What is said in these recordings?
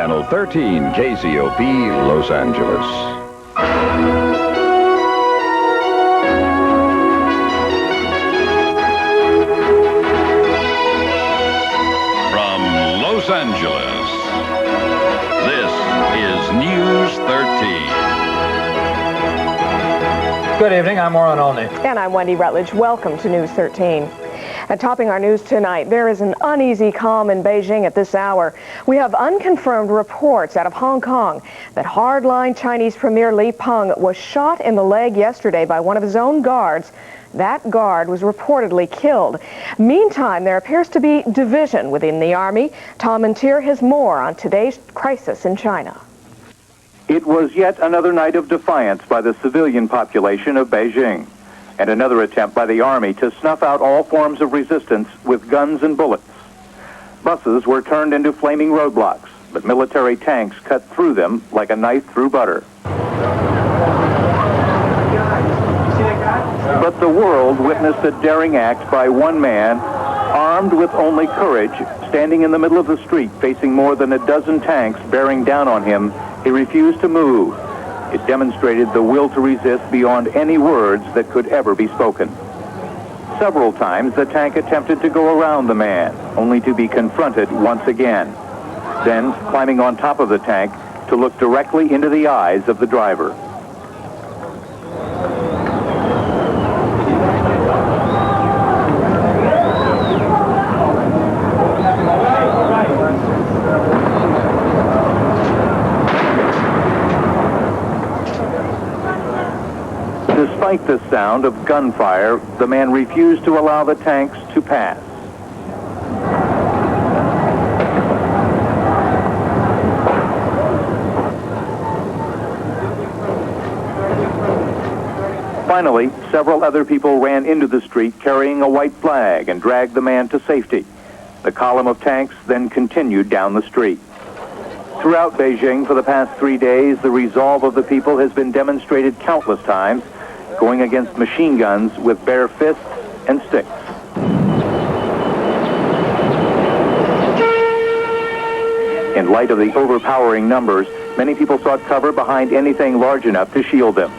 Channel 13, KCOP, Los Angeles. From Los Angeles, this is News 13. Good evening, I'm Olney. And I'm Wendy Rutledge. Welcome to News 13. And topping our news tonight, there is an uneasy calm in Beijing at this hour. We have unconfirmed reports out of Hong Kong that hardline Chinese Premier Li Peng was shot in the leg yesterday by one of his own guards. That guard was reportedly killed. Meantime, there appears to be division within the army. Tom Mantier has more on today's crisis in China. It was yet another night of defiance by the civilian population of Beijing, and another attempt by the army to snuff out all forms of resistance with guns and bullets. Buses were turned into flaming roadblocks, but military tanks cut through them like a knife through butter. But the world witnessed a daring act by one man, armed with only courage, standing in the middle of the street facing more than a dozen tanks bearing down on him. He refused to move. It demonstrated the will to resist beyond any words that could ever be spoken. Several times the tank attempted to go around the man, only to be confronted once again. Then, climbing on top of the tank to look directly into the eyes of the driver. Despite the sound of gunfire, the man refused to allow the tanks to pass. Finally, several other people ran into the street carrying a white flag and dragged the man to safety. The column of tanks then continued down the street. Throughout Beijing for the past 3 days, the resolve of the people has been demonstrated countless times, going against machine guns with bare fists and sticks. In light of the overpowering numbers, many people sought cover behind anything large enough to shield them.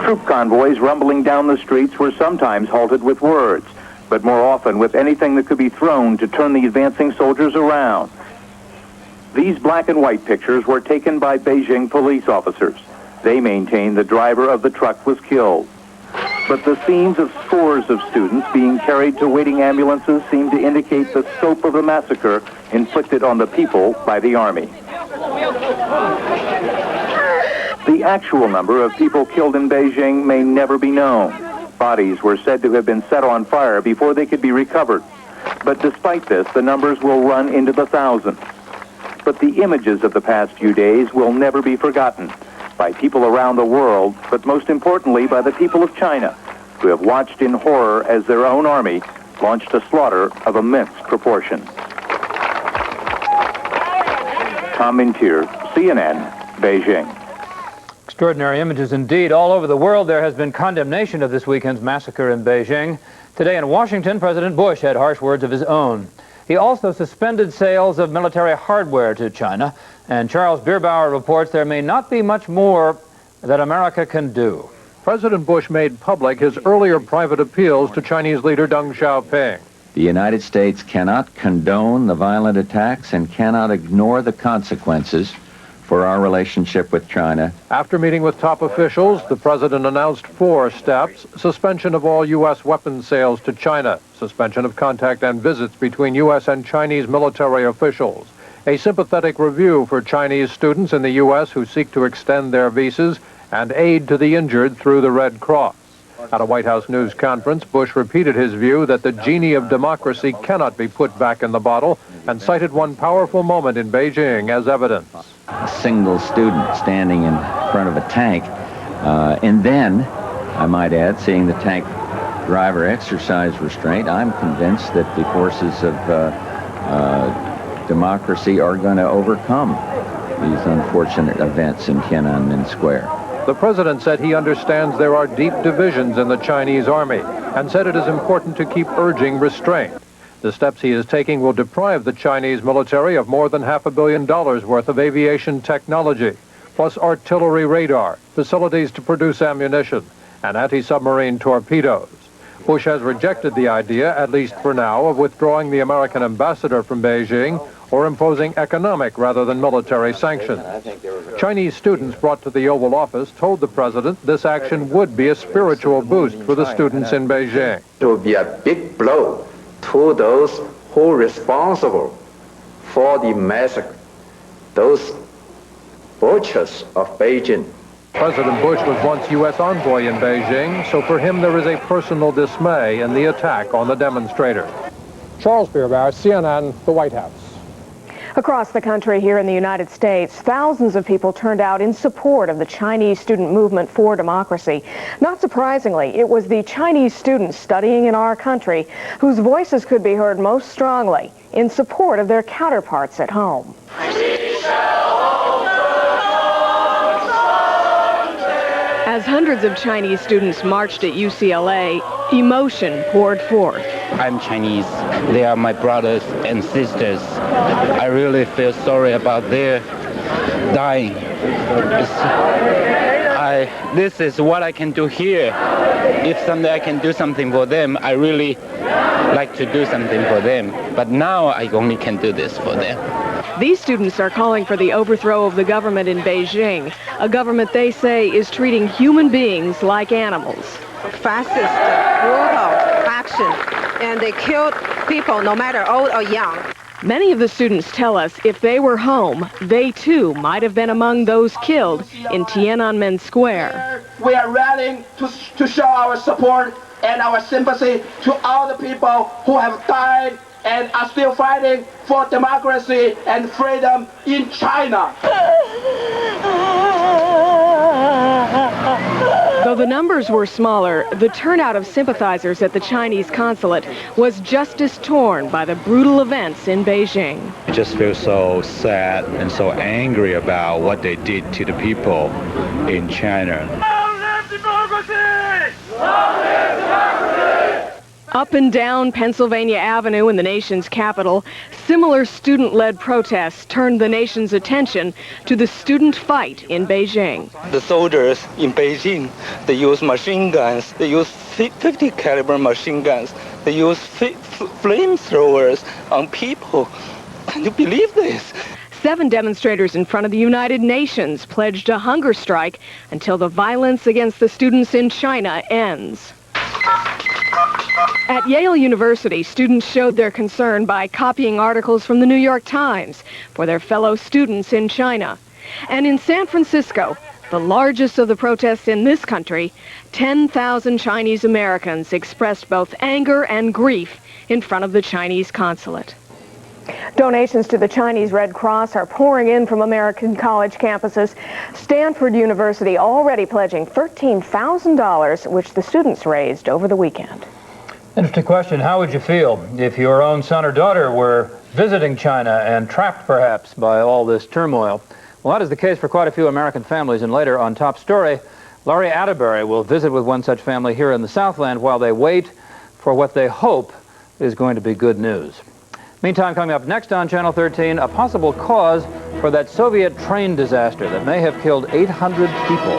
Troop convoys rumbling down the streets were sometimes halted with words, but more often with anything that could be thrown to turn the advancing soldiers around. These black and white pictures were taken by Beijing police officers. They maintain the driver of the truck was killed. But the scenes of scores of students being carried to waiting ambulances seem to indicate the scope of the massacre inflicted on the people by the army. The actual number of people killed in Beijing may never be known. Bodies were said to have been set on fire before they could be recovered. But despite this, the numbers will run into the thousands. But the images of the past few days will never be forgotten by people around the world, but most importantly by the people of China, who have watched in horror as their own army launched a slaughter of immense proportion. Tom Mantier, CNN, Beijing. Extraordinary images indeed. All over the world there has been condemnation of this weekend's massacre in Beijing. Today in Washington, President Bush had harsh words of his own. He also suspended sales of military hardware to China, and Charles Bierbauer reports there may not be much more that America can do. President Bush made public his earlier private appeals to Chinese leader Deng Xiaoping. The United States cannot condone the violent attacks and cannot ignore the consequences for our relationship with China. After meeting with top officials, the president announced 4 steps: suspension of all U.S. weapons sales to China, suspension of contact and visits between U.S. and Chinese military officials, a sympathetic review for Chinese students in the U.S. who seek to extend their visas, and aid to the injured through the Red Cross. At a White House news conference, Bush repeated his view that the genie of democracy cannot be put back in the bottle, and cited one powerful moment in Beijing as evidence. A single student standing in front of a tank, and then, I might add, seeing the tank driver exercise restraint, I'm convinced that the forces of democracy are going to overcome these unfortunate events in Tiananmen Square. The president said he understands there are deep divisions in the Chinese army and said it is important to keep urging restraint. The steps he is taking will deprive the Chinese military of more than $500 million worth of aviation technology, plus artillery radar, facilities to produce ammunition, and anti-submarine torpedoes. Bush has rejected the idea, at least for now, of withdrawing the American ambassador from Beijing or imposing economic rather than military sanctions. Chinese students brought to the Oval Office told the president this action would be a spiritual boost for the students in Beijing. It will be a big blow to those who are responsible for the massacre, those butchers of Beijing. President Bush was once U.S. envoy in Beijing, so for him there is a personal dismay in the attack on the demonstrators. Charles Beerbaugh, CNN, the White House. Across the country here in the United States, thousands of people turned out in support of the Chinese student movement for democracy. Not surprisingly, it was the Chinese students studying in our country whose voices could be heard most strongly in support of their counterparts at home. As hundreds of Chinese students marched at UCLA, emotion poured forth. I'm Chinese. They are my brothers and sisters. I really feel sorry about their dying. This is what I can do here. If someday I can do something for them, I really like to do something for them. But now I only can do this for them. These students are calling for the overthrow of the government in Beijing, a government they say is treating human beings like animals. Fascist, brutal action, and they killed people no matter old or young. Many of the students tell us if they were home, they too might have been among those killed in Tiananmen Square. We are rallying to show our support and our sympathy to all the people who have died and are still fighting for democracy and freedom in China. Though the numbers were smaller, the turnout of sympathizers at the Chinese consulate was just as torn by the brutal events in Beijing. I just feel so sad and so angry about what they did to the people in China. Long live democracy! Long live democracy! Up and down Pennsylvania Avenue in the nation's capital, similar student-led protests turned the nation's attention to the student fight in Beijing. The soldiers in Beijing, they use machine guns. They use 50 caliber machine guns. They use flamethrowers on people. Can you believe this? 7 demonstrators in front of the United Nations pledged a hunger strike until the violence against the students in China ends. At Yale University, students showed their concern by copying articles from the New York Times for their fellow students in China. And in San Francisco, the largest of the protests in this country, 10,000 Chinese Americans expressed both anger and grief in front of the Chinese consulate. Donations to the Chinese Red Cross are pouring in from American college campuses. Stanford University already pledging $13,000, which the students raised over the weekend. Interesting question. How would you feel if your own son or daughter were visiting China and trapped perhaps by all this turmoil? Well, that is the case for quite a few American families, and later on Top Story, Larry Attebery will visit with one such family here in the Southland while they wait for what they hope is going to be good news. Meantime, coming up next on Channel 13, a possible cause for that Soviet train disaster that may have killed 800 people.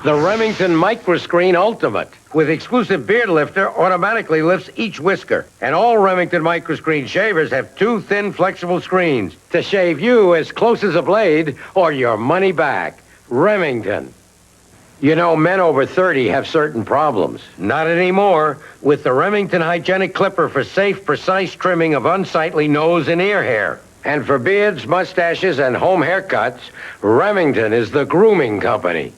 The Remington Microscreen Ultimate. With exclusive beard lifter, automatically lifts each whisker. And all Remington Microscreen shavers have 2 thin, flexible screens to shave you as close as a blade or your money back. Remington. You know, men over 30 have certain problems. Not anymore. With the Remington Hygienic Clipper for safe, precise trimming of unsightly nose and ear hair. And for beards, mustaches, and home haircuts, Remington is the grooming company.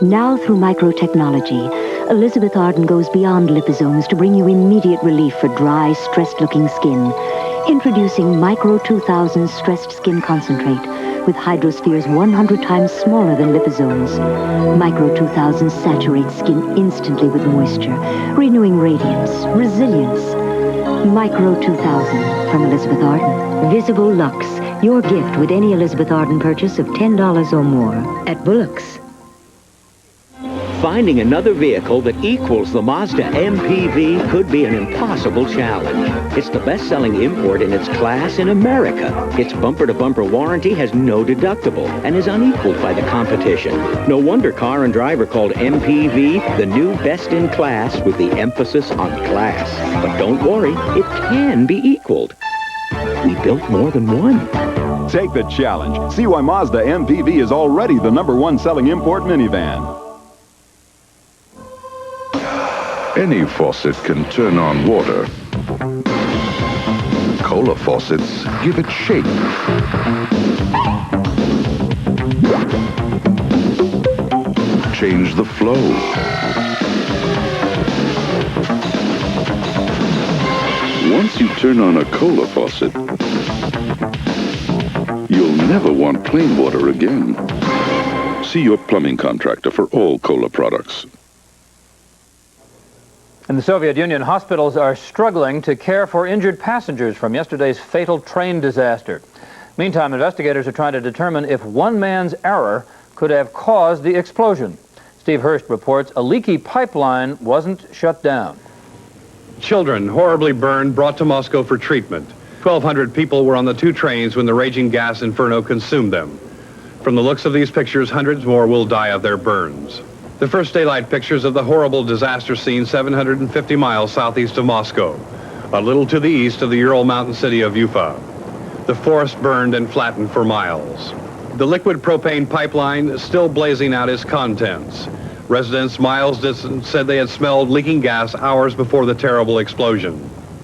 Now through microtechnology, Elizabeth Arden goes beyond liposomes to bring you immediate relief for dry, stressed-looking skin. Introducing Micro 2000 Stressed Skin Concentrate with hydrospheres 100 times smaller than liposomes. Micro 2000 saturates skin instantly with moisture, renewing radiance, resilience. Micro 2000 from Elizabeth Arden. Visible Luxe, your gift with any Elizabeth Arden purchase of $10 or more at Bullock's. Finding another vehicle that equals the Mazda MPV could be an impossible challenge. It's the best-selling import in its class in America. Its bumper-to-bumper warranty has no deductible and is unequaled by the competition. No wonder Car and Driver called MPV the new best-in-class with the emphasis on class. But don't worry, it can be equaled. We built more than one. Take the challenge. See why Mazda MPV is already the #1 selling import minivan. Any faucet can turn on water. Cola faucets give it shape. Change the flow. Once you turn on a cola faucet, you'll never want plain water again. See your plumbing contractor for all cola products. In the Soviet Union, hospitals are struggling to care for injured passengers from yesterday's fatal train disaster. Meantime, investigators are trying to determine if one man's error could have caused the explosion. Steve Hurst reports a leaky pipeline wasn't shut down. Children horribly burned, brought to Moscow for treatment. 1,200 people were on the 2 trains when the raging gas inferno consumed them. From the looks of these pictures, hundreds more will die of their burns. The first daylight pictures of the horrible disaster scene 750 miles southeast of Moscow, a little to the east of the Ural mountain city of Ufa. The forest burned and flattened for miles. The liquid propane pipeline still blazing out its contents. Residents miles distant said they had smelled leaking gas hours before the terrible explosion.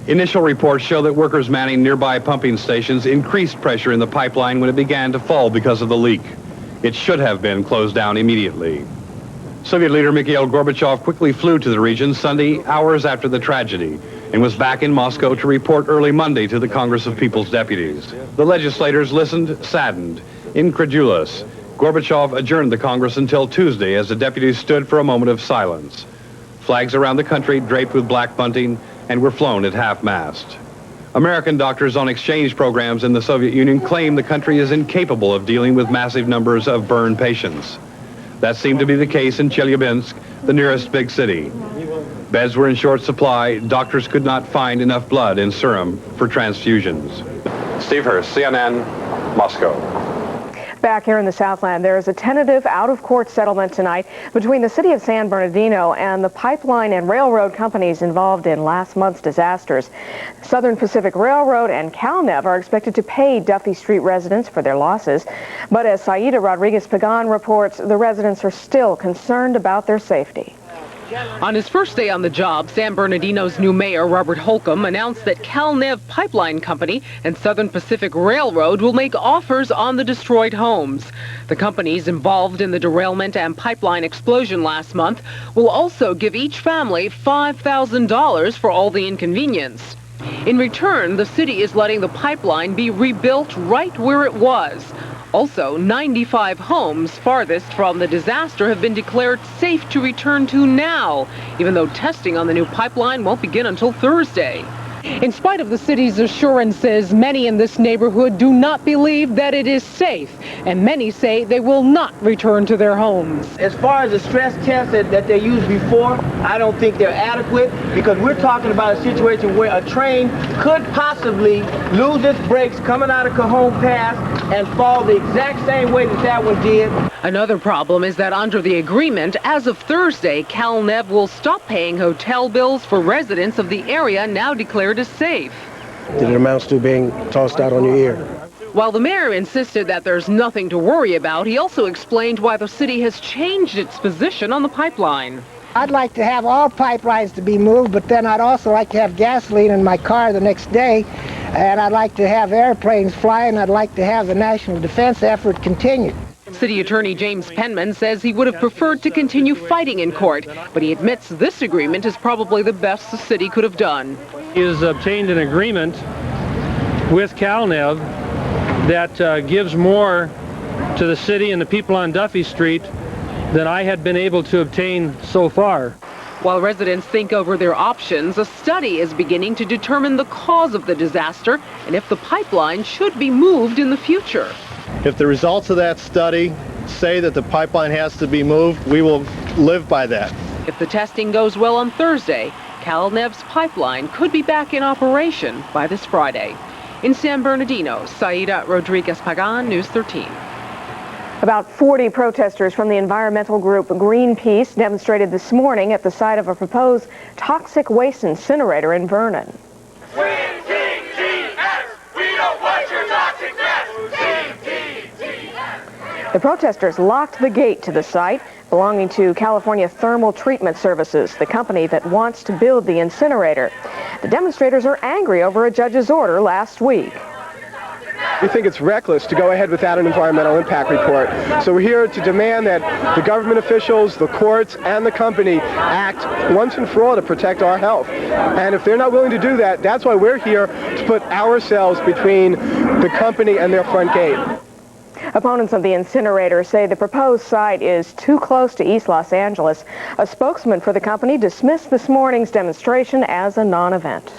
Initial reports show that workers manning nearby pumping stations increased pressure in the pipeline when it began to fall because of the leak. It should have been closed down immediately. Soviet leader Mikhail Gorbachev quickly flew to the region Sunday, hours after the tragedy, and was back in Moscow to report early Monday to the Congress of People's Deputies. The legislators listened, saddened, incredulous. Gorbachev adjourned the Congress until Tuesday as the deputies stood for a moment of silence. Flags around the country draped with black bunting and were flown at half-mast. American doctors on exchange programs in the Soviet Union claim the country is incapable of dealing with massive numbers of burn patients. That seemed to be the case in Chelyabinsk, the nearest big city. Beds were in short supply. Doctors could not find enough blood in serum for transfusions. Steve Hurst, CNN, Moscow. Back here in the Southland, there is a tentative out-of-court settlement tonight between the city of San Bernardino and the pipeline and railroad companies involved in last month's disasters. Southern Pacific Railroad and CalNev are expected to pay Duffy Street residents for their losses. But as Saida Rodriguez-Pagan reports, the residents are still concerned about their safety. On his first day on the job, San Bernardino's new mayor, Robert Holcomb, announced that CalNev Pipeline Company and Southern Pacific Railroad will make offers on the destroyed homes. The companies involved in the derailment and pipeline explosion last month will also give each family $5,000 for all the inconvenience. In return, the city is letting the pipeline be rebuilt right where it was. Also, 95 homes farthest from the disaster have been declared safe to return to now, even though testing on the new pipeline won't begin until Thursday. In spite of the city's assurances, many in this neighborhood do not believe that it is safe, and many say they will not return to their homes. As far as the stress tests that they used before, I don't think they're adequate, because we're talking about a situation where a train could possibly lose its brakes coming out of Cajon Pass and fall the exact same way that one did. Another problem is that under the agreement, as of Thursday, CalNev will stop paying hotel bills for residents of the area now declared as safe. That it amounts to being tossed out on your ear. While the mayor insisted that there's nothing to worry about, he also explained why the city has changed its position on the pipeline. I'd like to have all pipelines to be moved, but then I'd also like to have gasoline in my car the next day, and I'd like to have airplanes flying. I'd like to have the national defense effort continue. City Attorney James Penman says he would have preferred to continue fighting in court, but he admits this agreement is probably the best the city could have done. He has obtained an agreement with CalNev that gives more to the city and the people on Duffy Street than I had been able to obtain so far. While residents think over their options, a study is beginning to determine the cause of the disaster and if the pipeline should be moved in the future. If the results of that study say that the pipeline has to be moved, we will live by that. If the testing goes well on Thursday, CalNev's pipeline could be back in operation by this Friday. In San Bernardino, Saida Rodriguez Pagan, News 13. About 40 protesters from the environmental group Greenpeace demonstrated this morning at the site of a proposed toxic waste incinerator in Vernon. The protesters locked the gate to the site belonging to California Thermal Treatment Services, the company that wants to build the incinerator. The demonstrators are angry over a judge's order last week. We think it's reckless to go ahead without an environmental impact report. So we're here to demand that the government officials, the courts, and the company act once and for all to protect our health. And if they're not willing to do that, that's why we're here to put ourselves between the company and their front gate. Opponents of the incinerator say the proposed site is too close to East Los Angeles. A spokesman for the company dismissed this morning's demonstration as a non-event.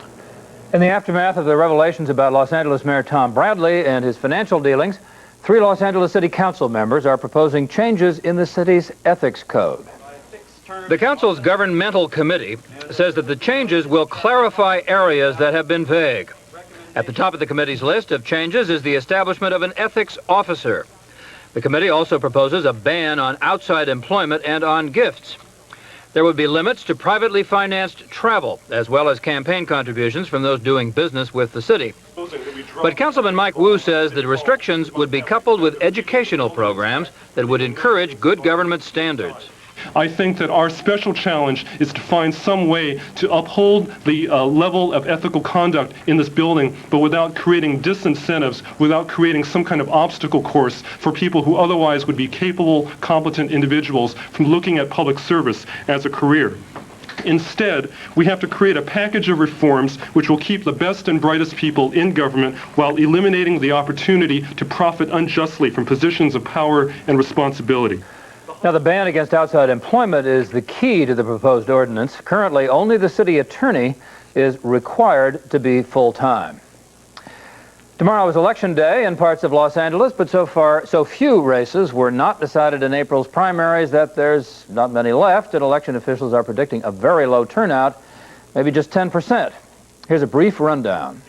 In the aftermath of the revelations about Los Angeles Mayor Tom Bradley and his financial dealings, 3 Los Angeles City Council members are proposing changes in the city's ethics code. The council's governmental committee says that the changes will clarify areas that have been vague. At the top of the committee's list of changes is the establishment of an ethics officer. The committee also proposes a ban on outside employment and on gifts. There would be limits to privately financed travel, as well as campaign contributions from those doing business with the city. But Councilman Mike Wu says that restrictions would be coupled with educational programs that would encourage good government standards. I think that our special challenge is to find some way to uphold the level of ethical conduct in this building, but without creating disincentives, without creating some kind of obstacle course for people who otherwise would be capable, competent individuals from looking at public service as a career. Instead, we have to create a package of reforms which will keep the best and brightest people in government while eliminating the opportunity to profit unjustly from positions of power and responsibility. Now, the ban against outside employment is the key to the proposed ordinance. Currently, only the city attorney is required to be full-time. Tomorrow is Election Day in parts of Los Angeles, but so far, so few races were not decided in April's primaries that there's not many left, and election officials are predicting a very low turnout, maybe just 10%. Here's a brief rundown.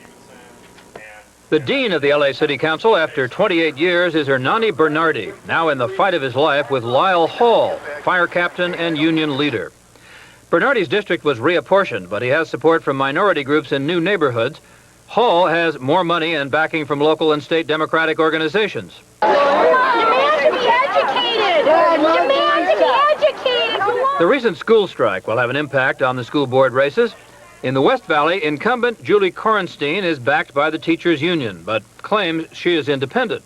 The dean of the L.A. City Council after 28 years is Hernani Bernardi, now in the fight of his life with Lyle Hall, fire captain and union leader. Bernardi's district was reapportioned, but he has support from minority groups in new neighborhoods. Hall has more money and backing from local and state Democratic organizations. Demand to be educated! Demand to be educated! The recent school strike will have an impact on the school board races. In the West Valley, incumbent Julie Korenstein is backed by the teachers' union, but claims she is independent.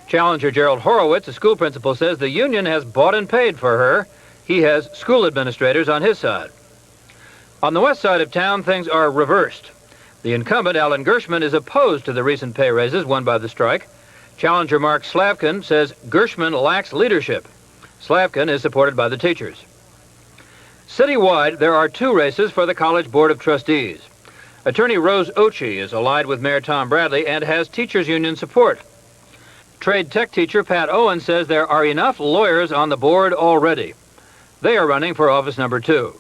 Challenger Gerald Horowitz, a school principal, says the union has bought and paid for her. He has school administrators on his side. On the west side of town, things are reversed. The incumbent, Alan Gershman, is opposed to the recent pay raises won by the strike. Challenger Mark Slavkin says Gershman lacks leadership. Slavkin is supported by the teachers. Citywide, there are 2 races for the College Board of Trustees. Attorney Rose Ochi is allied with Mayor Tom Bradley and has teachers' union support. Trade tech teacher Pat Owen says there are enough lawyers on the board already. They are running for office number 2.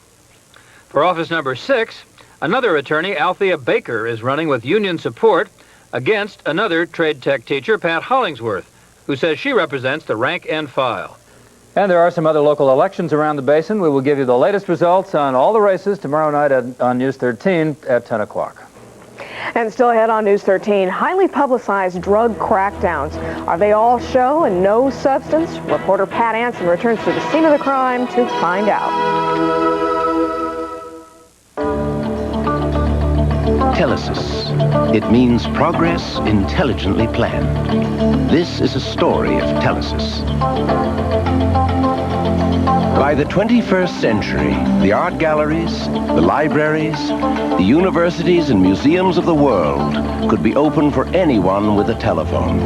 For office number 6, another attorney, Althea Baker, is running with union support against another trade tech teacher, Pat Hollingsworth, who says she represents the rank and file. And there are some other local elections around the basin. We will give you the latest results on all the races tomorrow night on News 13 at 10 o'clock. And still ahead on News 13, highly publicized drug crackdowns. Are they all show and no substance? Reporter Pat Anson returns to the scene of the crime to find out. Telesis. It means progress intelligently planned. This is a story of Telesis. By the 21st century, the art galleries, the libraries, the universities and museums of the world could be open for anyone with a telephone.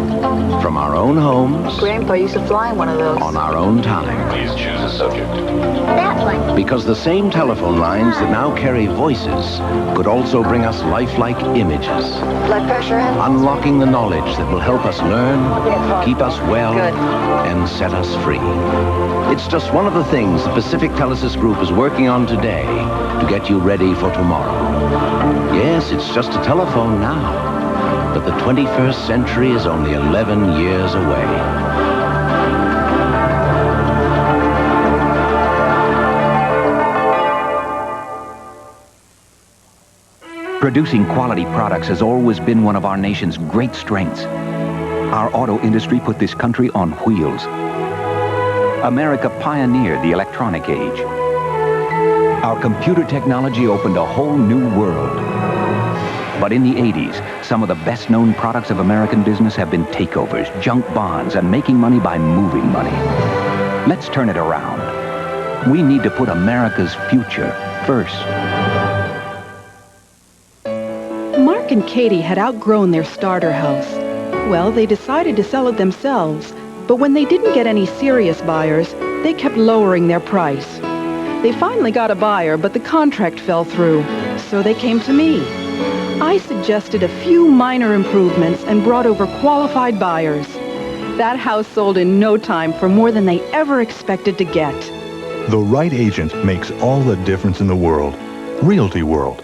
From our own homes. Grandpa used to fly in one of those. On our own time. Please choose a subject. That one. Because the same telephone lines that now carry voices could also bring us lifelike images. Blood pressure. Unlocking the knowledge that will help us learn, keep us well, and set us free. It's just one of the things the Pacific Telesis Group is working on today to get you ready for tomorrow. Yes, it's just a telephone now, but the 21st century is only 11 years away. Producing quality products has always been one of our nation's great strengths. Our auto industry put this country on wheels. America pioneered the electronic age. Our computer technology opened a whole new world. But in the 80s, some of the best-known products of American business have been takeovers, junk bonds, and making money by moving money. Let's turn it around. We need to put America's future first. Mark and Katie had outgrown their starter house. Well, they decided to sell it themselves, but when they didn't get any serious buyers, they kept lowering their price. They finally got a buyer, but the contract fell through, so they came to me. I suggested a few minor improvements and brought over qualified buyers. That house sold in no time for more than they ever expected to get. The right agent makes all the difference in the world. Realty World.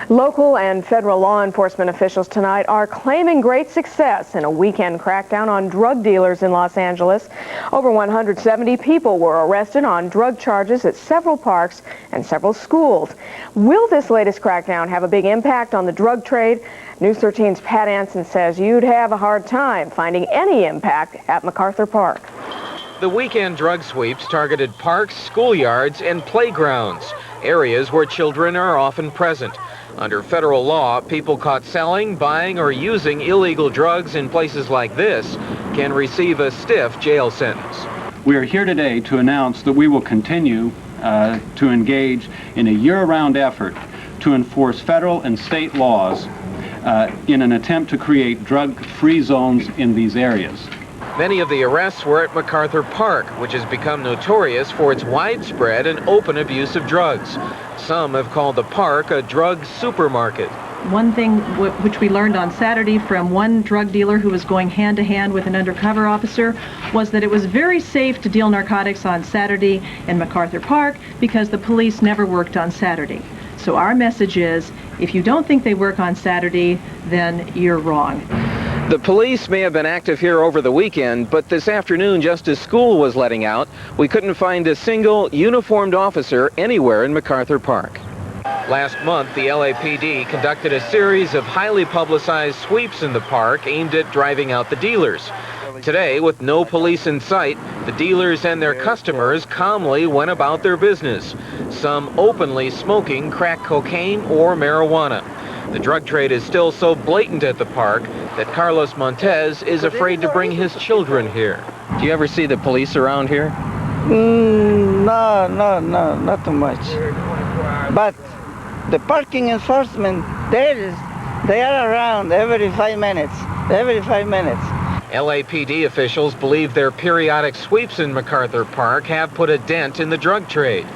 Local and federal law enforcement officials tonight are claiming great success in a weekend crackdown on drug dealers in Los Angeles. Over 170 people were arrested on drug charges at several parks and several schools. Will this latest crackdown have a big impact on the drug trade? News 13's Pat Anson says you'd have a hard time finding any impact at MacArthur Park. The weekend drug sweeps targeted parks, schoolyards, and playgrounds, areas where children are often present. Under federal law, people caught selling, buying, or using illegal drugs in places like this can receive a stiff jail sentence. We are here today to announce that we will continue to engage in a year-round effort to enforce federal and state laws in an attempt to create drug-free zones in these areas. Many of the arrests were at MacArthur Park, which has become notorious for its widespread and open abuse of drugs. Some have called the park a drug supermarket. One thing which we learned on Saturday from one drug dealer who was going hand-to-hand with an undercover officer was that it was very safe to deal narcotics on Saturday in MacArthur Park because the police never worked on Saturday. So our message is, if you don't think they work on Saturday, then you're wrong. The police may have been active here over the weekend, but this afternoon, just as school was letting out, we couldn't find a single uniformed officer anywhere in MacArthur Park. Last month, the LAPD conducted a series of highly publicized sweeps in the park aimed at driving out the dealers. Today, with no police in sight, the dealers and their customers calmly went about their business, some openly smoking crack cocaine or marijuana. The drug trade is still so blatant at the park that Carlos Montez is afraid to bring his children here. Do you ever see the police around here? No, not too much. But the parking enforcement, they are around every 5 minutes. LAPD officials believe their periodic sweeps in MacArthur Park have put a dent in the drug trade.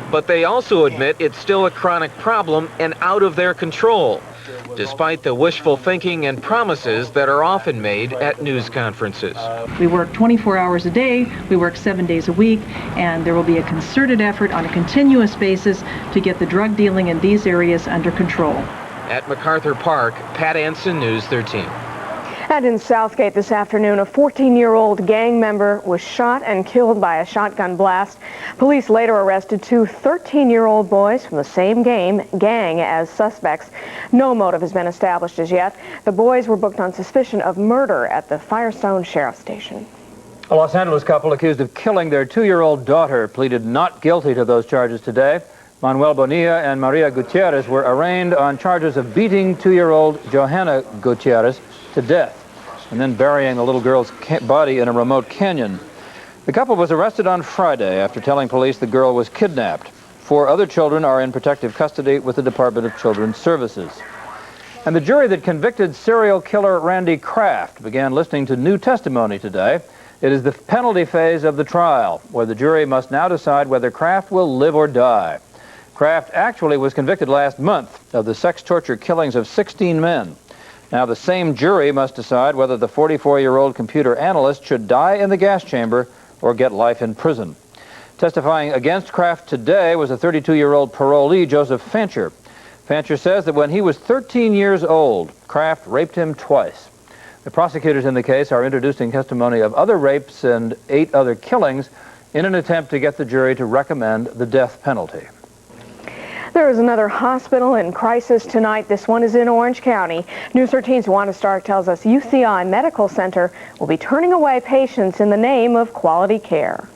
But they also admit it's still a chronic problem and out of their control, despite the wishful thinking and promises that are often made at news conferences. We work 24 hours a day, we work 7 days a week, and there will be a concerted effort on a continuous basis to get the drug dealing in these areas under control. At MacArthur Park, Pat Anson, News 13. And in Southgate this afternoon, a 14-year-old gang member was shot and killed by a shotgun blast. Police later arrested two 13-year-old boys from the same gang as suspects. No motive has been established as yet. The boys were booked on suspicion of murder at the Firestone Sheriff's Station. A Los Angeles couple accused of killing their 2-year-old daughter pleaded not guilty to those charges today. Manuel Bonilla and Maria Gutierrez were arraigned on charges of beating 2-year-old Johanna Gutierrez to death and then burying the little girl's body in a remote canyon. The couple was arrested on Friday after telling police the girl was kidnapped. 4 other children are in protective custody with the Department of Children's Services. And the jury that convicted serial killer Randy Kraft began listening to new testimony today. It is the penalty phase of the trial, where the jury must now decide whether Kraft will live or die. Kraft actually was convicted last month of the sex torture killings of 16 men. Now, the same jury must decide whether the 44-year-old computer analyst should die in the gas chamber or get life in prison. Testifying against Kraft today was a 32-year-old parolee, Joseph Fancher. Fancher says that when he was 13 years old, Kraft raped him twice. The prosecutors in the case are introducing testimony of other rapes and 8 other killings in an attempt to get the jury to recommend the death penalty. There is another hospital in crisis tonight. This one is in Orange County. News 13's Wanda Starke tells us UCI Medical Center will be turning away patients in the name of quality care.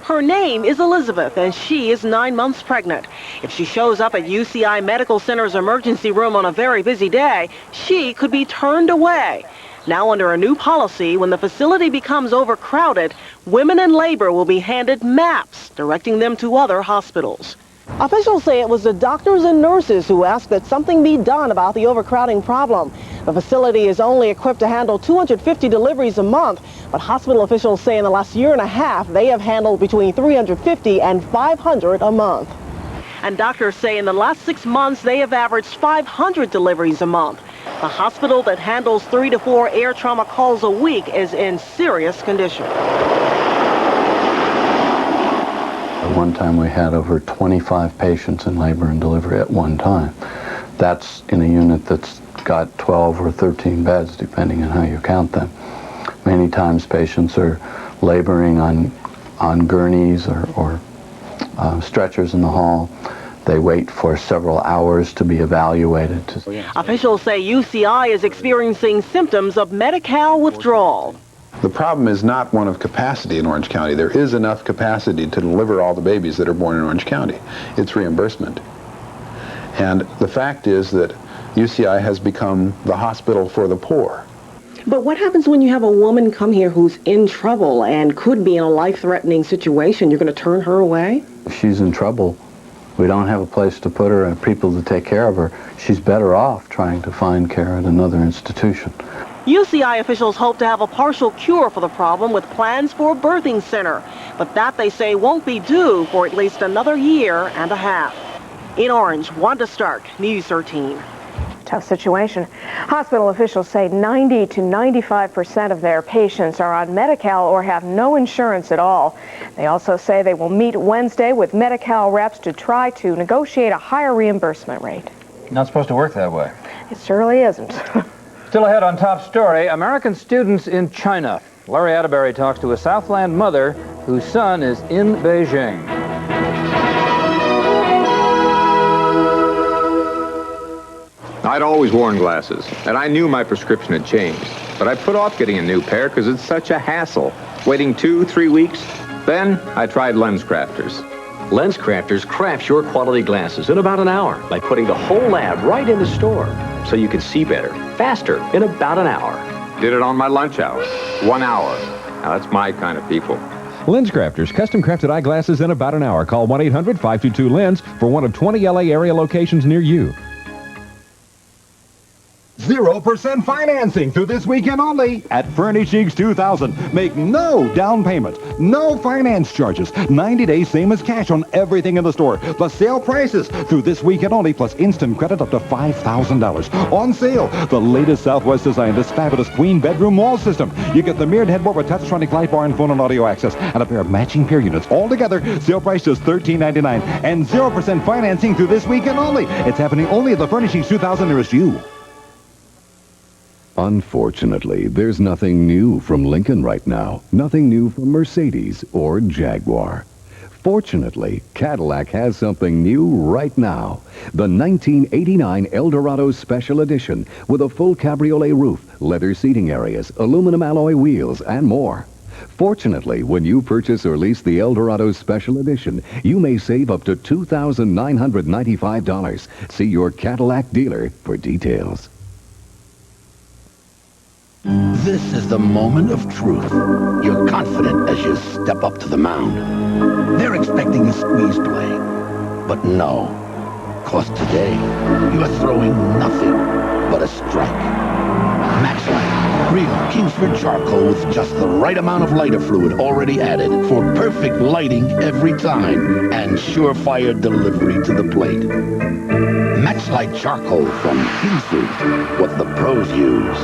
Her name is Elizabeth, and she is 9 months pregnant. If she shows up at UCI Medical Center's emergency room on a very busy day, she could be turned away. Now, under a new policy, when the facility becomes overcrowded, women in labor will be handed maps directing them to other hospitals. Officials say it was the doctors and nurses who asked that something be done about the overcrowding problem. The facility is only equipped to handle 250 deliveries a month, but hospital officials say in the last year and a half they have handled between 350 and 500 a month. And doctors say in the last 6 months they have averaged 500 deliveries a month. The hospital that handles 3 to 4 air trauma calls a week is in serious condition. At one time we had over 25 patients in labor and delivery at one time. That's in a unit that's got 12 or 13 beds, depending on how you count them. Many times patients are laboring on gurneys or stretchers in the hall. They wait for several hours to be evaluated. Officials say UCI is experiencing symptoms of Medi-Cal withdrawal. The problem is not one of capacity in Orange County. There is enough capacity to deliver all the babies that are born in Orange County. It's reimbursement. And the fact is that UCI has become the hospital for the poor. But what happens when you have a woman come here who's in trouble and could be in a life-threatening situation? You're going to turn her away? If she's in trouble, we don't have a place to put her and people to take care of her. She's better off trying to find care at another institution. UCI officials hope to have a partial cure for the problem with plans for a birthing center. But that, they say, won't be due for at least another year and a half. In Orange, Wanda Starke, News 13. Tough situation. Hospital officials say 90 to 95% of their patients are on Medi-Cal or have no insurance at all. They also say they will meet Wednesday with Medi-Cal reps to try to negotiate a higher reimbursement rate. Not supposed to work that way. It surely isn't. Still ahead on Top Story, American students in China. Larry Attebery talks to a Southland mother whose son is in Beijing. I'd always worn glasses, and I knew my prescription had changed. But I put off getting a new pair because it's such a hassle. Waiting 2-3 weeks. Then I tried LensCrafters. LensCrafters crafts your quality glasses in about an hour by putting the whole lab right in the store so you can see better, faster, in about an hour. Did it on my lunch hour. 1 hour. Now that's my kind of people. LensCrafters, custom-crafted eyeglasses in about an hour. Call 1-800-522-LENS for one of 20 LA area locations near you. 0% financing through this weekend only at Furnishings 2000. Make no down payment, no finance charges, 90 days same as cash on everything in the store. Plus sale prices through this weekend only, plus instant credit up to $5,000. On sale, the latest Southwest design, this fabulous queen bedroom wall system. You get the mirrored headboard with touchtronic light bar and phone and audio access, and a pair of matching pair units. All together, sale price just $13.99, and 0% financing through this weekend only. It's happening only at the Furnishings 2000 nearest you. Unfortunately, there's nothing new from Lincoln right now. Nothing new from Mercedes or Jaguar. Fortunately, Cadillac has something new right now. The 1989 Eldorado Special Edition with a full cabriolet roof, leather seating areas, aluminum alloy wheels, and more. Fortunately, when you purchase or lease the Eldorado Special Edition, you may save up to $2,995. See your Cadillac dealer for details. This is the moment of truth. You're confident as you step up to the mound. They're expecting a squeeze play. But no. 'Cause today, you're throwing nothing but a strike. Maxlight. Real Kingsford charcoal with just the right amount of lighter fluid already added for perfect lighting every time and surefire delivery to the plate. Match-like charcoal from Ginsu, what the pros use.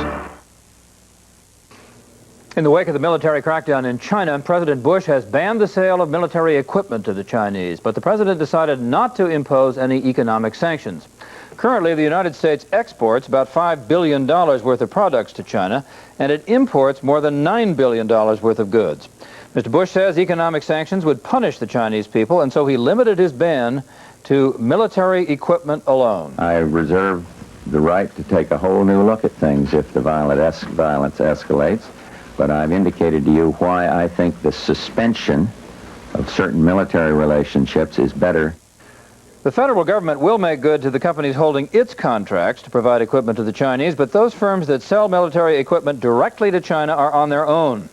In the wake of the military crackdown in China, President Bush has banned the sale of military equipment to the Chinese, but the president decided not to impose any economic sanctions. Currently, the United States exports about $5 billion worth of products to China, and it imports more than $9 billion worth of goods. Mr. Bush says economic sanctions would punish the Chinese people, and so he limited his ban to military equipment alone. I reserve the right to take a whole new look at things if the violence escalates, but I've indicated to you why I think the suspension of certain military relationships is better. The federal government will make good to the companies holding its contracts to provide equipment to the Chinese, but those firms that sell military equipment directly to China are on their own.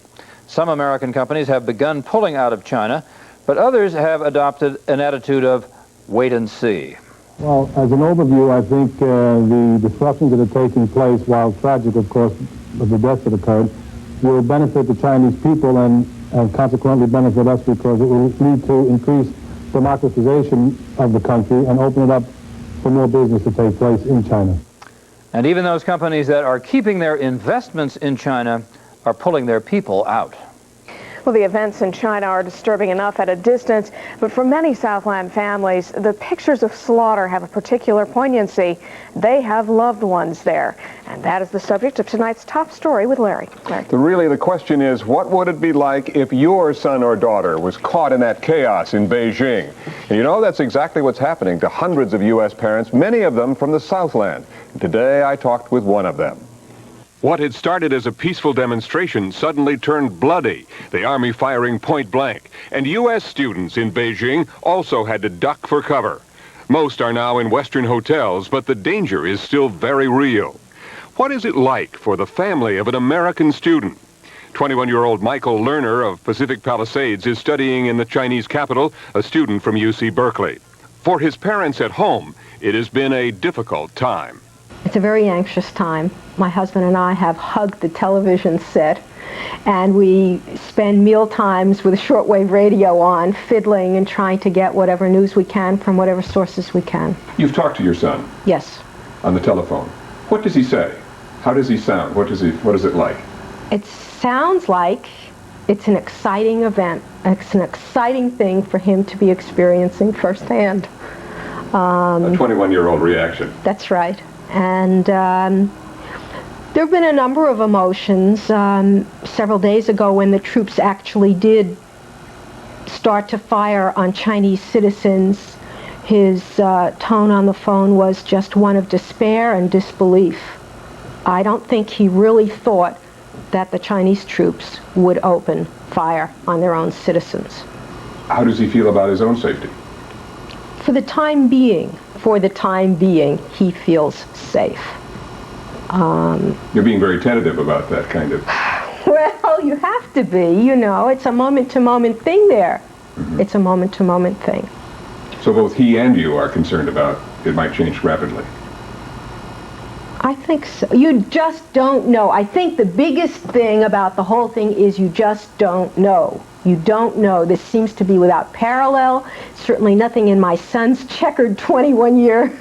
Some American companies have begun pulling out of China, but others have adopted an attitude of wait and see. Well, as an overview, I think the disruptions that are taking place, while tragic, of course, of the deaths that occurred, will benefit the Chinese people and consequently benefit us because it will lead to increased democratization of the country and open it up for more business to take place in China. And even those companies that are keeping their investments in China are pulling their people out. Well, the events in China are disturbing enough at a distance, but for many Southland families, the pictures of slaughter have a particular poignancy. They have loved ones there. And that is the subject of tonight's top story with Larry. Really, the question is, what would it be like if your son or daughter was caught in that chaos in Beijing? And you know, that's exactly what's happening to hundreds of U.S. parents, many of them from the Southland. And today, I talked with one of them. What had started as a peaceful demonstration suddenly turned bloody, the Army firing point blank, and U.S. students in Beijing also had to duck for cover. Most are now in Western hotels, but the danger is still very real. What is it like for the family of an American student? 21-year-old Michael Lerner of Pacific Palisades is studying in the Chinese capital, a student from UC Berkeley. For his parents at home, it has been a difficult time. It's a very anxious time. My husband and I have hugged the television set, and we spend meal times with a shortwave radio on, fiddling and trying to get whatever news we can from whatever sources we can. You've talked to your son? Yes. On the telephone. What does he say? How does he sound? What is it like? It sounds like it's an exciting event. It's an exciting thing for him to be experiencing firsthand. A 21-year-old reaction. That's right. And there have been a number of emotions. Several days ago, when the troops actually did start to fire on Chinese citizens, his tone on the phone was just one of despair and disbelief. I don't think he really thought that the Chinese troops would open fire on their own citizens. How does he feel about his own safety? For the time being, he feels safe. You're being very tentative about that kind of... Well, you have to be, you know. It's a moment-to-moment thing there. Mm-hmm. It's a moment-to-moment thing. So both he and you are concerned about it might change rapidly? I think so. You just don't know. I think the biggest thing about the whole thing is you just don't know. You don't know. This seems to be without parallel. Certainly nothing in my son's checkered 21-year,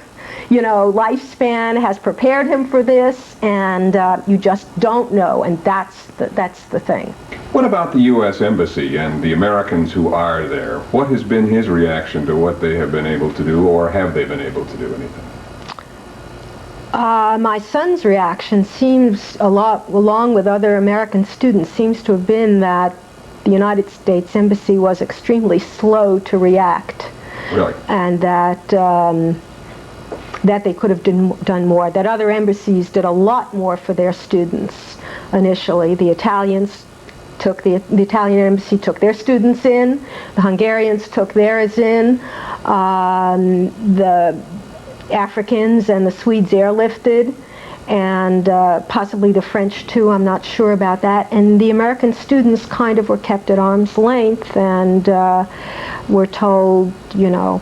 lifespan has prepared him for this, and you just don't know, and that's the thing. What about the U.S. Embassy and the Americans who are there? What has been his reaction to what they have been able to do, or have they been able to do anything? My son's reaction seems along with other American students, seems to have been that the United States Embassy was extremely slow to react. Really? And that they could have done more, that other embassies did a lot more for their students initially. The Italians took, the Italian embassy took their students in, the Hungarians took theirs in, the Africans and the Swedes airlifted, and possibly the French too, I'm not sure about that. And the American students kind of were kept at arm's length and were told,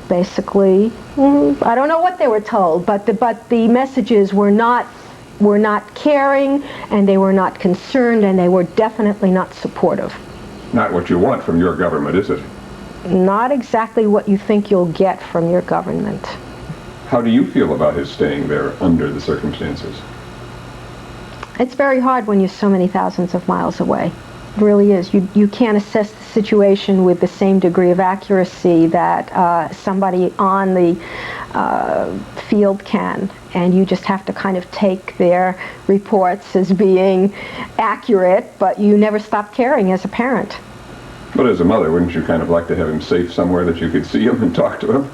basically, I don't know what they were told, but the messages were not caring, and they were not concerned, and they were definitely not supportive. Not what you want from your government, is it? Not exactly what you think you'll get from your government. How do you feel about his staying there under the circumstances? It's very hard when you're so many thousands of miles away. It really is. You can't assess the situation with the same degree of accuracy that somebody on the field can. And you just have to kind of take their reports as being accurate, but you never stop caring as a parent. But as a mother, wouldn't you kind of like to have him safe somewhere that you could see him and talk to him?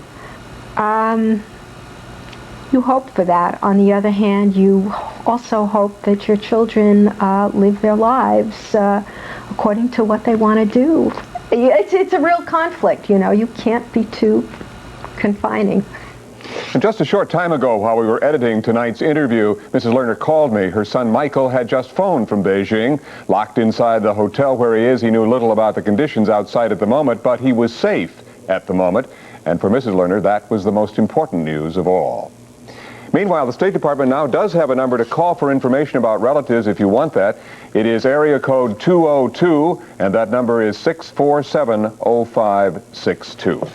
You hope for that. On the other hand, you also hope that your children live their lives according to what they want to do. It's a real conflict, you know. You can't be too confining. And just a short time ago, while we were editing tonight's interview, Mrs. Lerner called me. Her son Michael had just phoned from Beijing. Locked inside the hotel where he is, he knew little about the conditions outside at the moment, but he was safe at the moment. And for Mrs. Lerner, that was the most important news of all. Meanwhile, the State Department now does have a number to call for information about relatives if you want that. It is area code 202, and that number is 647-0562.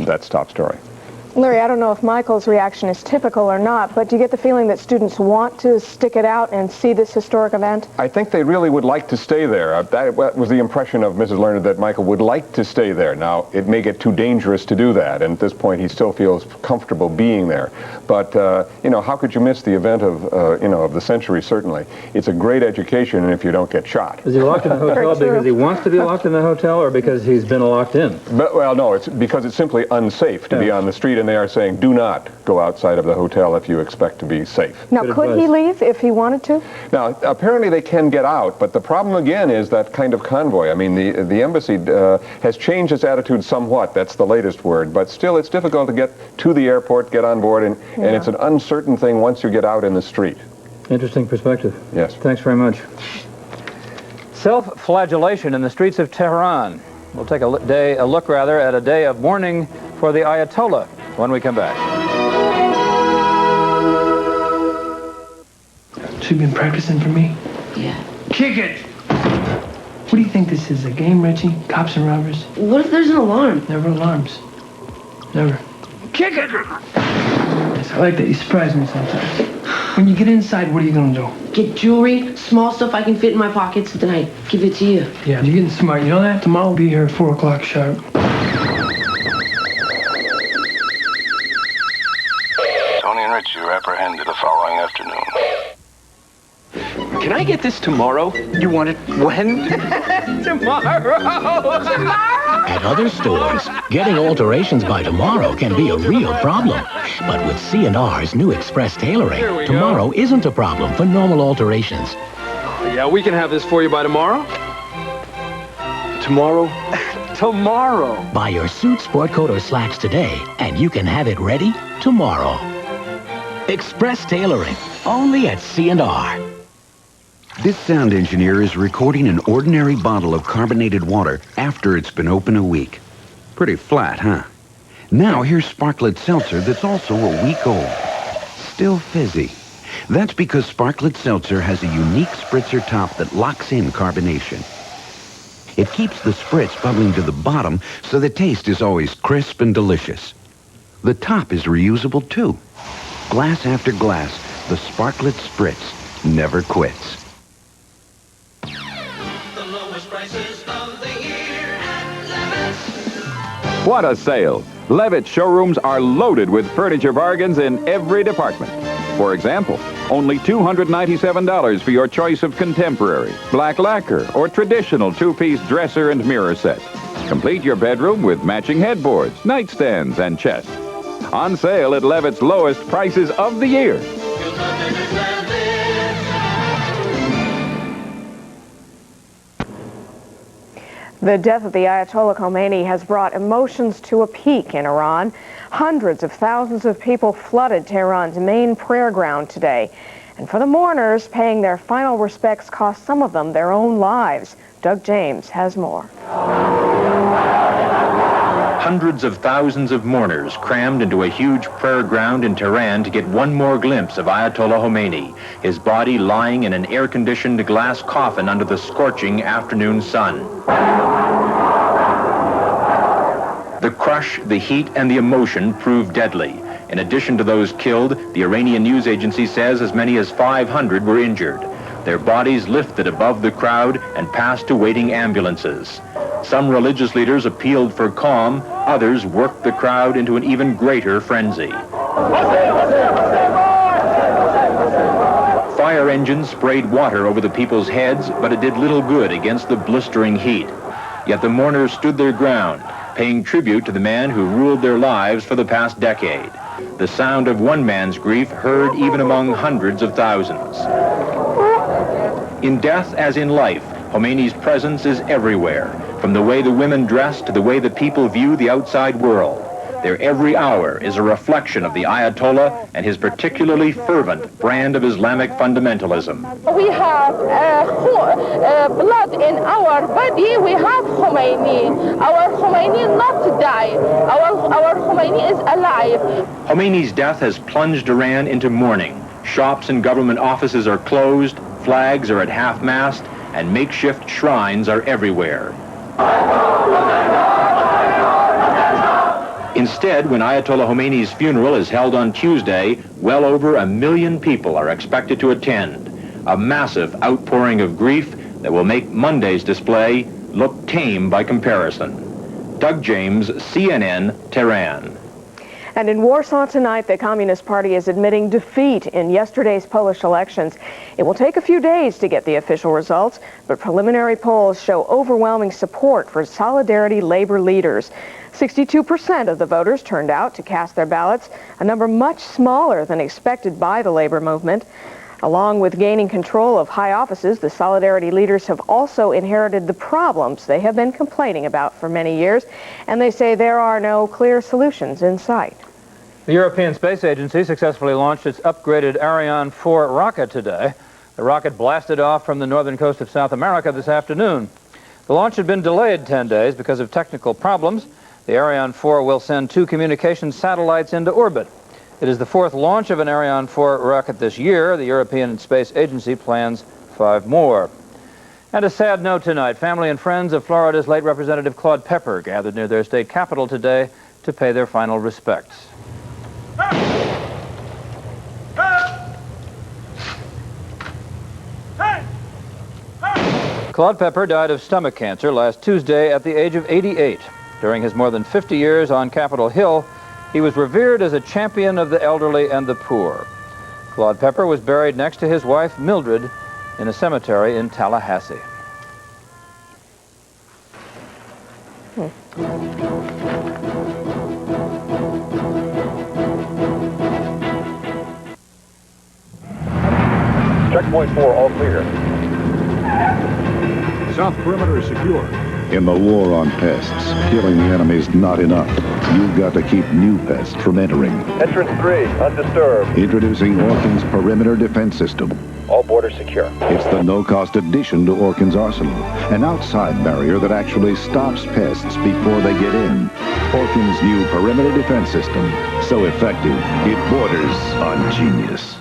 That's top story. Larry, I don't know if Michael's reaction is typical or not, but do you get the feeling that students want to stick it out and see this historic event? I think they really would like to stay there. That was the impression of Mrs. Lerner, that Michael would like to stay there. Now, it may get too dangerous to do that, and at this point he still feels comfortable being there. But, you know, how could you miss the event of, you know, of the century, certainly? It's a great education if you don't get shot. Is he locked in the hotel because he wants to be locked in the hotel, or because he's been locked in? But, well, no, it's because it's simply unsafe to be on the street, and they are saying do not go outside of the hotel if you expect to be safe. Now, could he leave if he wanted to? Now, apparently they can get out, but the problem again is that kind of convoy. I mean, the embassy has changed its attitude somewhat. That's the latest word, but still it's difficult to get to the airport, get on board, and it's an uncertain thing once you get out in the street. Interesting perspective. Yes. Thanks very much. Self-flagellation in the streets of Tehran. We'll take a look at a day of mourning for the Ayatollah when we come back. So you've been practicing for me? Yeah. Kick it! What do you think this is, a game, Reggie? Cops and robbers? What if there's an alarm? Never alarms. Never. Kick it! Yes, I like that. You surprise me sometimes. When you get inside, what are you gonna do? Get jewelry, small stuff I can fit in my pockets, then I give it to you. Yeah, you're getting smart. You know that? Tomorrow I'll be here at 4 o'clock sharp. Tony and Rich, you were apprehended the following afternoon. Can I get this tomorrow? You want it when? Tomorrow! At other stores, getting alterations by tomorrow can be a real problem. But with C&R's new express tailoring, tomorrow isn't a problem for normal alterations. Yeah, we can have this for you by tomorrow. Tomorrow? Tomorrow. Buy your suit, sport coat, or slacks today, and you can have it ready tomorrow. Express tailoring, only at C&R. This sound engineer is recording an ordinary bottle of carbonated water after it's been open a week. Pretty flat, huh? Now here's Sparklet Seltzer that's also a week old. Still fizzy. That's because Sparklet Seltzer has a unique spritzer top that locks in carbonation. It keeps the spritz bubbling to the bottom so the taste is always crisp and delicious. The top is reusable too. Glass after glass, the Sparklet Spritz never quits. What a sale! Levitt showrooms are loaded with furniture bargains in every department. For example, only $297 for your choice of contemporary, black lacquer, or traditional two-piece dresser and mirror set. Complete your bedroom with matching headboards, nightstands, and chests. On sale at Levitt's lowest prices of the year. The death of the Ayatollah Khomeini has brought emotions to a peak in Iran. Hundreds of thousands of people flooded Tehran's main prayer ground today. And for the mourners, paying their final respects cost some of them their own lives. Doug James has more. Hundreds of thousands of mourners crammed into a huge prayer ground in Tehran to get one more glimpse of Ayatollah Khomeini, his body lying in an air-conditioned glass coffin under the scorching afternoon sun. The crush, the heat, and the emotion proved deadly. In addition to those killed, the Iranian news agency says as many as 500 were injured. Their bodies lifted above the crowd and passed to waiting ambulances. Some religious leaders appealed for calm, others worked the crowd into an even greater frenzy. Fire engines sprayed water over the people's heads, but it did little good against the blistering heat. Yet the mourners stood their ground, paying tribute to the man who ruled their lives for the past decade. The sound of one man's grief heard even among hundreds of thousands. In death as in life, Khomeini's presence is everywhere, from the way the women dress to the way the people view the outside world. Their every hour is a reflection of the Ayatollah and his particularly fervent brand of Islamic fundamentalism. We have blood in our body. We have Khomeini. Our Khomeini not die. Our Khomeini is alive. Khomeini's death has plunged Iran into mourning. Shops and government offices are closed, flags are at half-mast, and makeshift shrines are everywhere. Instead, when Ayatollah Khomeini's funeral is held on Tuesday, well over 1 million people are expected to attend. A massive outpouring of grief that will make Monday's display look tame by comparison. Doug James, CNN, Tehran. And in Warsaw tonight, the Communist Party is admitting defeat in yesterday's Polish elections. It will take a few days to get the official results, but preliminary polls show overwhelming support for Solidarity Labor leaders. 62% of the voters turned out to cast their ballots, a number much smaller than expected by the labor movement. Along with gaining control of high offices, the Solidarity leaders have also inherited the problems they have been complaining about for many years, and they say there are no clear solutions in sight. The European Space Agency successfully launched its upgraded Ariane 4 rocket today. The rocket blasted off from the northern coast of South America this afternoon. The launch had been delayed 10 days because of technical problems. The Ariane 4 will send 2 communications satellites into orbit. It is the 4th launch of an Ariane 4 rocket this year. The European Space Agency plans 5 more. And a sad note tonight. Family and friends of Florida's late Representative Claude Pepper gathered near their state capitol today to pay their final respects. Claude Pepper died of stomach cancer last Tuesday at the age of 88. During his more than 50 years on Capitol Hill, he was revered as a champion of the elderly and the poor. Claude Pepper was buried next to his wife, Mildred, in a cemetery in Tallahassee. Checkpoint 4, all clear. South perimeter is secure. In the war on pests, killing the enemy is not enough. You've got to keep new pests from entering. Entrance 3, undisturbed. Introducing Orkin's Perimeter Defense System. All borders secure. It's the no-cost addition to Orkin's arsenal. An outside barrier that actually stops pests before they get in. Orkin's new Perimeter Defense System. So effective, it borders on genius.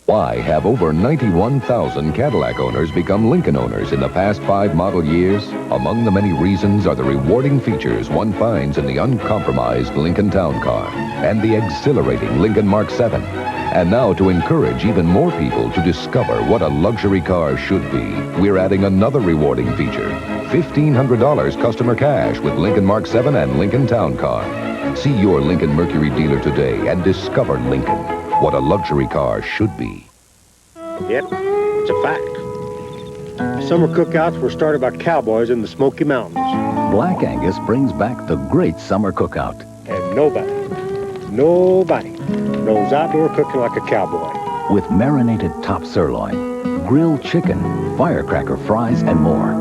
Why have over 91,000 Cadillac owners become Lincoln owners in the past 5 model years? Among the many reasons are the rewarding features one finds in the uncompromised Lincoln Town Car and the exhilarating Lincoln Mark 7. And now, to encourage even more people to discover what a luxury car should be, we're adding another rewarding feature: $1,500 customer cash with Lincoln Mark 7 and Lincoln Town Car. See your Lincoln Mercury dealer today and discover Lincoln, what a luxury car should be. Yep, it's a fact. Summer cookouts were started by cowboys in the Smoky Mountains. Black Angus brings back the great summer cookout. And nobody knows outdoor cooking like a cowboy. With marinated top sirloin, grilled chicken, firecracker fries, and more.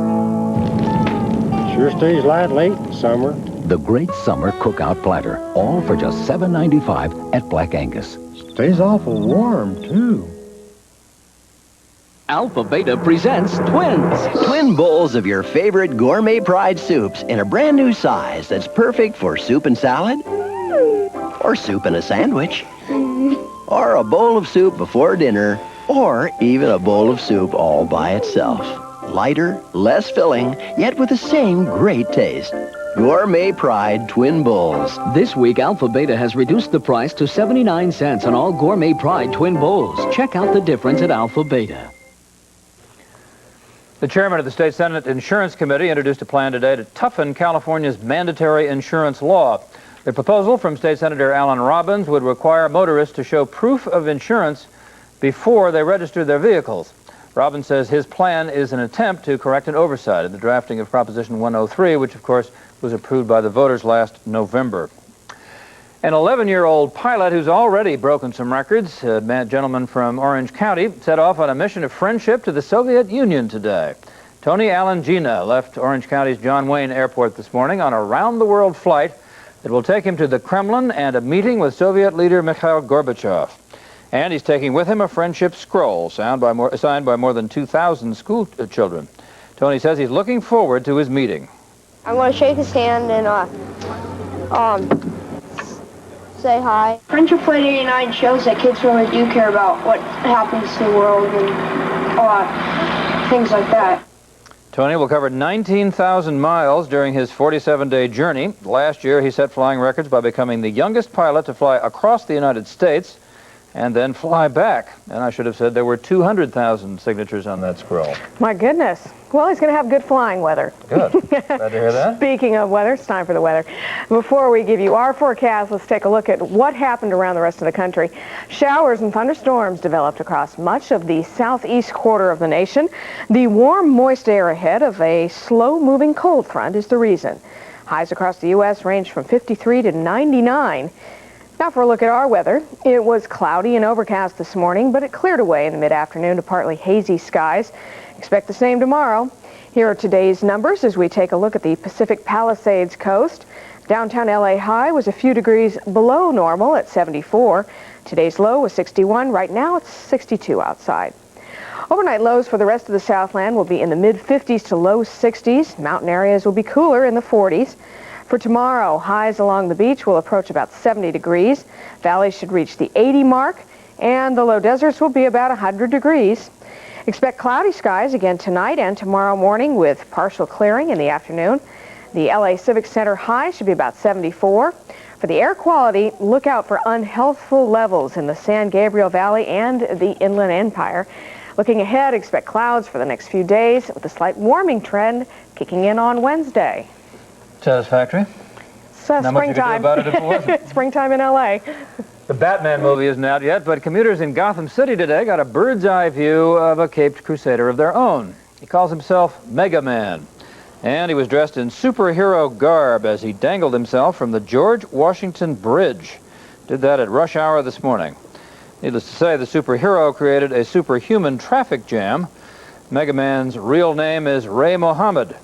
Sure stays light late in summer. The great summer cookout platter, all for just $7.95 at Black Angus. Stays awful warm, too. Alpha Beta presents Twins. Twin bowls of your favorite gourmet pride soups in a brand new size that's perfect for soup and salad, or soup and a sandwich, or a bowl of soup before dinner, or even a bowl of soup all by itself. Lighter, less filling, yet with the same great taste. Gourmet Pride Twin Bowls. This week, Alpha Beta has reduced the price to 79 cents on all Gourmet Pride Twin Bowls. Check out the difference at Alpha Beta. The chairman of the State Senate Insurance Committee introduced a plan today to toughen California's mandatory insurance law. The proposal from State Senator Alan Robbins would require motorists to show proof of insurance before they register their vehicles. Robbins says his plan is an attempt to correct an oversight in the drafting of Proposition 103, which, of course, was approved by the voters last November. An 11-year-old pilot who's already broken some records, a gentleman from Orange County, set off on a mission of friendship to the Soviet Union today. Tony Alangina left Orange County's John Wayne Airport this morning on a round-the-world flight that will take him to the Kremlin and a meeting with Soviet leader Mikhail Gorbachev. And he's taking with him a friendship scroll signed by more than 2,000 school children. Tony says he's looking forward to his meeting. I'm going to shake his hand and say hi. Friendship Flight 89 shows that kids really do care about what happens to the world and things like that. Tony will cover 19,000 miles during his 47-day journey. Last year, he set flying records by becoming the youngest pilot to fly across the United States and then fly back. And I should have said there were 200,000 signatures on that scroll. My goodness. Well, he's going to have good flying weather. Good. Glad to hear that. Speaking of weather, it's time for the weather. Before we give you our forecast, let's take a look at what happened around the rest of the country. Showers and thunderstorms developed across much of the southeast quarter of the nation. The warm, moist air ahead of a slow-moving cold front is the reason. Highs across the U.S. range from 53 to 99. Now for a look at our weather. It was cloudy and overcast this morning, but it cleared away in the mid-afternoon to partly hazy skies. Expect the same tomorrow. Here are today's numbers as we take a look at the Pacific Palisades coast. Downtown LA high was a few degrees below normal at 74. Today's low was 61. Right now it's 62 outside. Overnight lows for the rest of the Southland will be in the mid-50s to low 60s. Mountain areas will be cooler in the 40s. For tomorrow, highs along the beach will approach about 70 degrees. Valleys should reach the 80 mark, and the low deserts will be about 100 degrees. Expect cloudy skies again tonight and tomorrow morning with partial clearing in the afternoon. The LA Civic Center high should be about 74. For the air quality, look out for unhealthful levels in the San Gabriel Valley and the Inland Empire. Looking ahead, expect clouds for the next few days with a slight warming trend kicking in on Wednesday. Satisfactory? Not much you could do about it if it wasn't. Springtime in LA. The Batman movie isn't out yet, but commuters in Gotham City today got a bird's eye view of a caped crusader of their own. He calls himself Mega Man, and he was dressed in superhero garb as he dangled himself from the George Washington Bridge. Did that at rush hour this morning. Needless to say, the superhero created a superhuman traffic jam. Mega Man's real name is Ray Mohammed.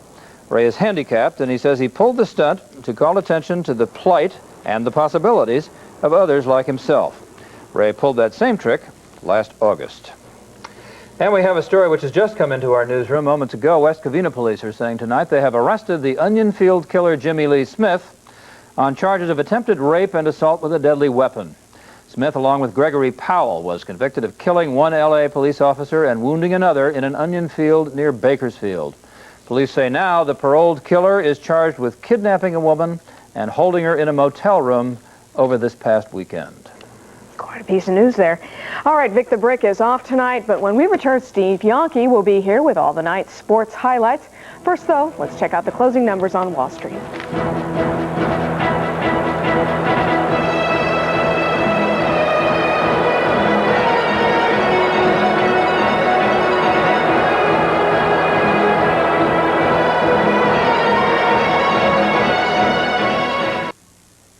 Ray is handicapped, and he says he pulled the stunt to call attention to the plight and the possibilities of others like himself. Ray pulled that same trick last August. And we have a story which has just come into our newsroom moments ago. West Covina police are saying tonight they have arrested the Onion Field killer Jimmy Lee Smith on charges of attempted rape and assault with a deadly weapon. Smith, along with Gregory Powell, was convicted of killing one L.A. police officer and wounding another in an onion field near Bakersfield. Police say now the paroled killer is charged with kidnapping a woman and holding her in a motel room over this past weekend. Quite a piece of news there. All right, Vic the Brick is off tonight, but when we return, Steve Yonke will be here with all the night's sports highlights. First, though, let's check out the closing numbers on Wall Street.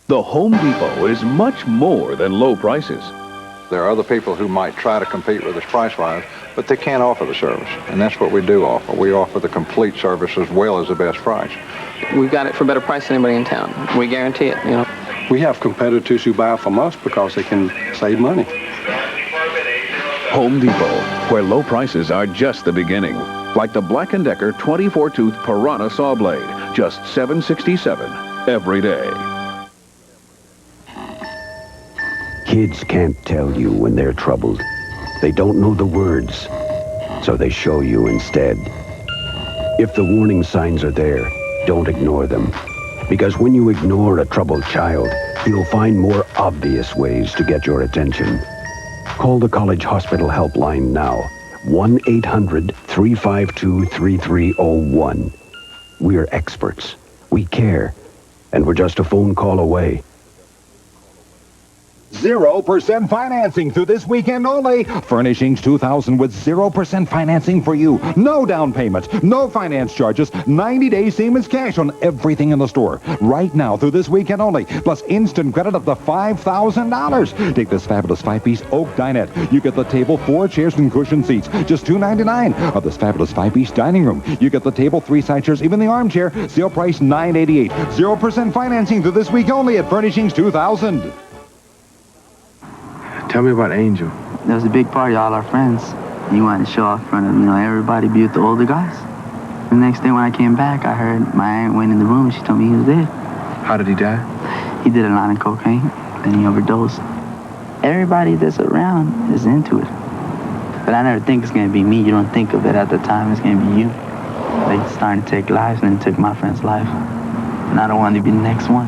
The Home Depot is much more than low prices. There are other people who might try to compete with us price-wise, but they can't offer the service, and that's what we do offer. We offer the complete service as well as the best price. We've got it for a better price than anybody in town. We guarantee it, you know. We have competitors who buy from us because they can save money. Home Depot, where low prices are just the beginning. Like the Black & Decker 24-tooth Piranha saw blade, just $7.67 every day. Kids can't tell you when they're troubled. They don't know the words, so they show you instead. If the warning signs are there, don't ignore them. Because when you ignore a troubled child, you'll find more obvious ways to get your attention. Call the College Hospital Helpline now. 1-800-352-3301. We're experts. We care. And we're just a phone call away. 0% financing through this weekend only. Furnishings 2000 with 0% financing for you. No down payments, no finance charges, 90 days same as cash on everything in the store. Right now through this weekend only. Plus instant credit up to $5,000. Take this fabulous 5-piece oak dinette. You get the table, 4 chairs and cushion seats. Just $299. Of this fabulous 5-piece dining room. You get the table, 3 side chairs, even the armchair. Sale price $988. 0% financing through this week only at Furnishings 2000. Tell me about Angel. There was a big party, all our friends. He wanted to show off in front of, everybody, be with the older guys. The next day when I came back, I heard my aunt went in the room and she told me he was dead. How did he die? He did a lot of cocaine, then he overdosed. Everybody that's around is into it. But I never think it's going to be me. You don't think of it at the time. It's going to be you. They starting to take lives and then took my friend's life. And I don't want to be the next one.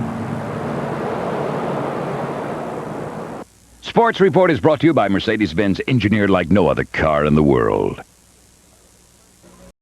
Sports Report is brought to you by Mercedes-Benz, engineered like no other car in the world.